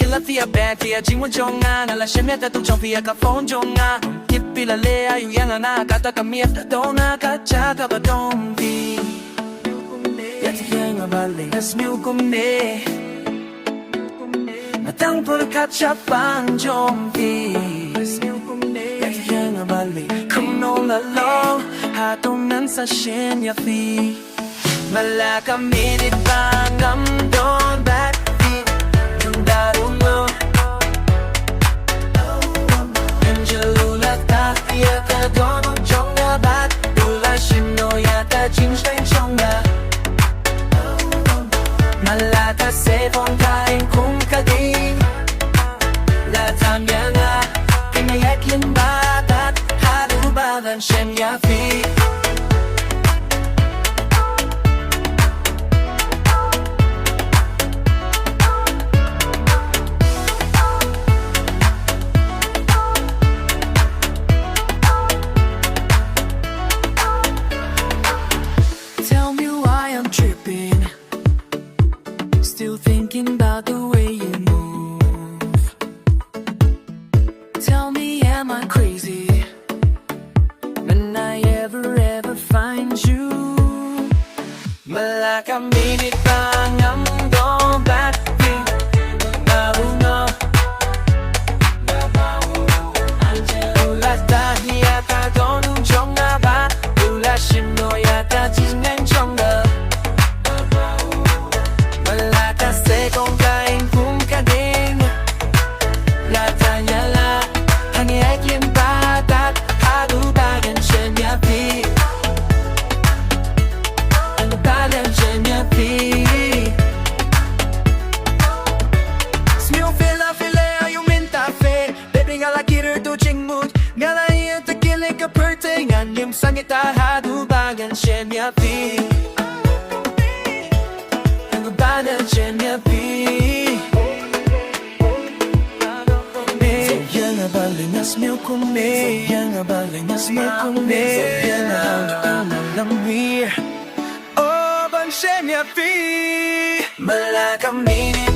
la tia back Jingshngaiñ Jong Nga na la shemya ta tung chong fia ka phone Jong Nga Hippi la le ayu yang na ka ta ka miet ta dona ka cha ka ba dong vi Ya ti yang ba le nas miu kum ne Na tang por ka cha pang jong vi Ya ti yang ba le kum no la lo ha tong nan sa shin ya fi Malaka minute bang am don back Theodore Jong Nga bat Ula shino yata Jingshngaiñ Jong Nga Malata se phong kain kung kaging La tam ya nga Pinayat lin batat Halu badan shen ya fi Still thinking about the way you move. Tell me, am I crazy when I ever find you? Malaka minute bang am dong back na uno. Ula ta hiata donu Jong Nga ba Ula shino yata Jingshngaiñ Jong Nga Kung kain kung kading La tanya la Hangi ay kim batat Adu bagan shen ya pi Adu bagan shen ya pi Smiu fila file ayu minta fe Baby nga la kirir tu ching mood Nga la iya tekilig ka perte Nga nim sangita Adu bagan shen ya pi Adu bagan shen ya pi Nas miu kum ne Yang abaling nas miu kum ne Yang ang lang mir Oh ban shen ya pi Malaka minute